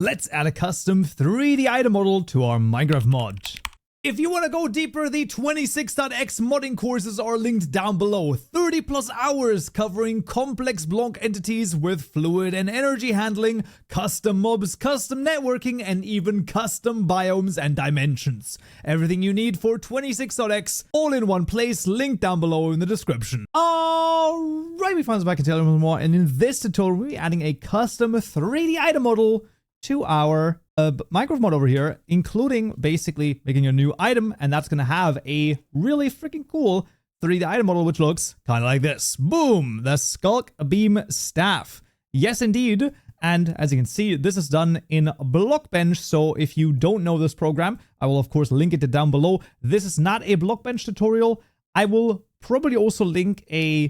let's add a custom 3D item model to our Minecraft mod. If you want to go deeper, the 26.x modding courses are linked down below. 30 plus hours covering complex block entities with fluid and energy handling, custom mobs, custom networking, and even custom biomes and dimensions. Everything you need for 26.x, all in one place, linked down below in the description. Alright, we found some back and tell you more, and in this tutorial we'll be adding a custom 3D item model to our Minecraft mod over here, including basically making a new item, and that's gonna have a really freaking cool 3D item model, which looks kind of like this. Boom! The Skulk Beam Staff. Yes, indeed. And as you can see, this is done in Blockbench. So if you don't know this program, I will of course link it down below. This is not a Blockbench tutorial. I will probably also link a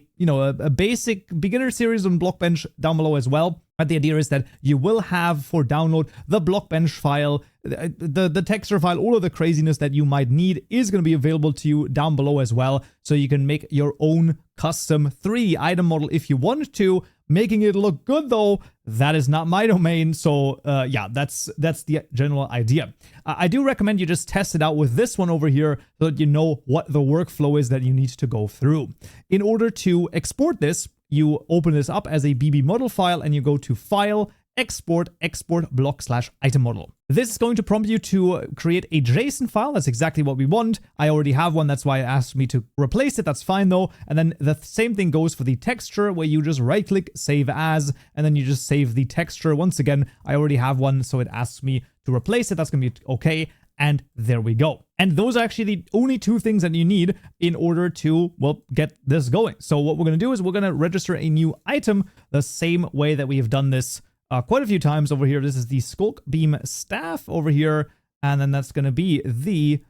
basic beginner series on Blockbench down below as well. But the idea is that you will have for download the Blockbench file, the texture file, all of the craziness that you might need is going to be available to you down below as well. So you can make your own custom 3D item model if you want to. Making it look good though, that is not my domain. So yeah, that's the general idea. I do recommend you just test it out with this one over here so that you know what the workflow is that you need to go through. In order to export this, you open this up as a BB model file and you go to File, Export, Export block/item model. This is going to prompt you to create a JSON file. That's exactly what we want. I already have one. That's why it asked me to replace it. That's fine though. And then the same thing goes for the texture, where you just right click, save as, and then you just save the texture. Once again, I already have one, so it asks me to replace it. That's going to be okay. And there we go. And those are actually the only two things that you need in order to, well, get this going. So what we're going to do is we're going to register a new item the same way that we have done this quite a few times over here. This is the Skulk Beam Staff over here. And then that's going to be the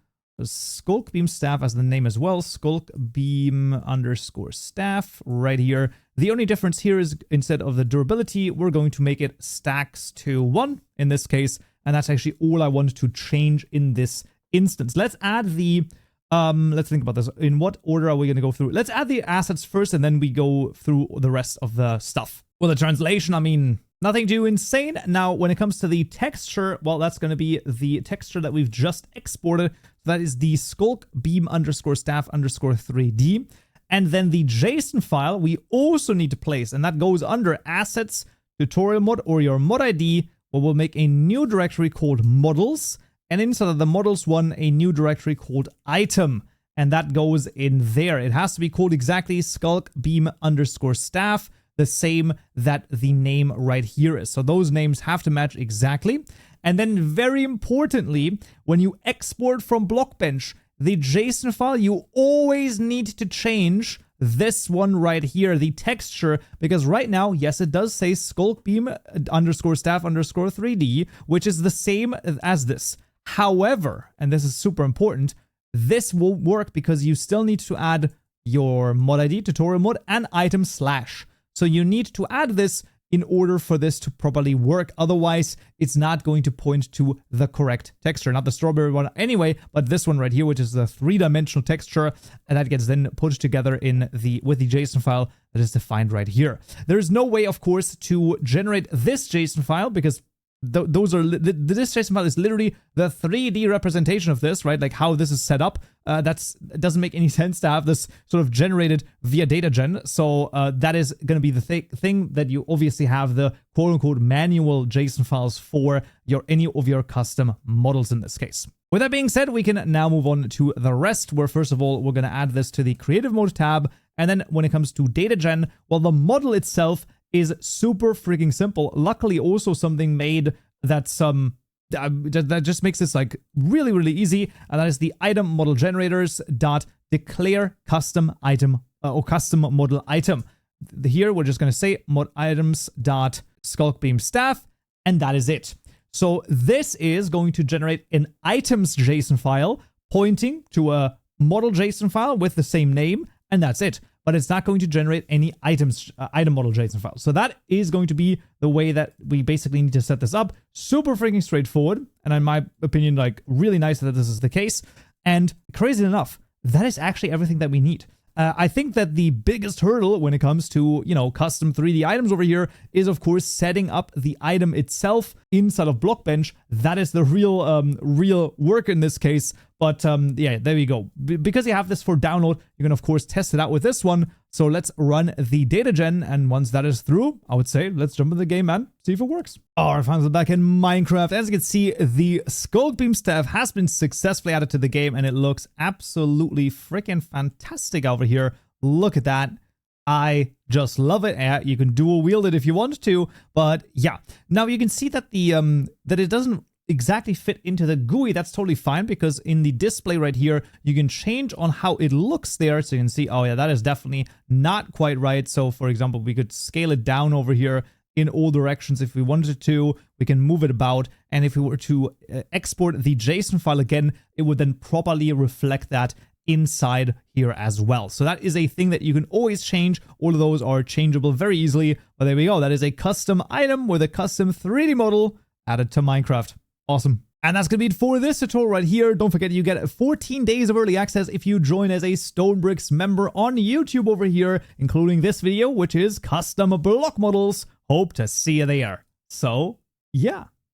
Skulk Beam Staff as the name as well. Skulk Beam _ staff right here. The only difference here is instead of the durability, we're going to make it stacks to 1 in this case. And that's actually all I want to change in this instance. Let's add the, let's think about this. In what order are we going to go through? Let's add the assets first, and then we go through the rest of the stuff. Well, the translation, I mean, nothing too insane. Now, when it comes to the texture, well, that's going to be the texture that we've just exported. That is the Skulk Beam _ staff _ 3D. And then the JSON file we also need to place, and that goes under assets, tutorial mod, or your mod ID. Well, we'll make a new directory called models, and inside of the models one, a new directory called item, and that goes in there. It has to be called exactly Skulk Beam _ staff, the same that the name right here is. So those names have to match exactly. And then very importantly, when you export from Blockbench, the JSON file, you always need to change this one right here, the texture, because right now, yes, it does say Skulk Beam _ staff _ 3D, which is the same as this. However, and this is super important, this will work because you still need to add your mod ID, tutorial mod, and item /. So you need to add this in order for this to properly work. Otherwise, it's not going to point to the correct texture. Not the strawberry one anyway, but this one right here, which is the 3-dimensional texture, and that gets then put together in with the JSON file that is defined right here. There's no way, of course, to generate this JSON file because those are this JSON file is literally the 3D representation of this, right? Like how this is set up. It doesn't make any sense to have this sort of generated via data gen. So that is going to be the thing that you obviously have the quote unquote manual JSON files for any of your custom models in this case. With that being said, we can now move on to the rest, where first of all, we're going to add this to the creative mode tab. And then when it comes to data gen, well, the model itself is super freaking simple. Luckily, also something made that's that just makes this like really, really easy, and that is the item model generators dot declare custom item or custom model item. Here we're just going to say mod items dot Skulk Beam staff, and that is it. So this is going to generate an items JSON file pointing to a model JSON file with the same name, and that's it. But it's not going to generate any item model JSON file. So that is going to be the way that we basically need to set this up. Super freaking straightforward. And in my opinion, like really nice that this is the case. And crazy enough, that is actually everything that we need. I think that the biggest hurdle when it comes to, you know, custom 3D items over here is, of course, setting up the item itself inside of Blockbench. That is the real work in this case. But yeah, there we go. Because you have this for download, you can, of course, test it out with this one. So let's run the data gen. And once that is through, I would say, let's jump in the game and see if it works. All right, finally back in Minecraft. As you can see, the Skulk Beam staff has been successfully added to the game, and it looks absolutely freaking fantastic over here. Look at that. I just love it. You can dual wield it if you want to, but yeah. Now you can see that the that it doesn't exactly fit into the GUI. That's totally fine, because in the display right here, you can change on how it looks there. So you can see, oh yeah, that is definitely not quite right. So for example, we could scale it down over here in all directions if we wanted to. We can move it about, and if we were to export the JSON file again, it would then properly reflect that inside here as well. So that is a thing that you can always change. All of those are changeable very easily. But there we go. That is a custom item with a custom 3D model added to Minecraft. Awesome. And that's going to be it for this tutorial right here. Don't forget, you get 14 days of early access if you join as a Stonebricks member on YouTube over here, including this video, which is custom block models. Hope to see you there. So, yeah.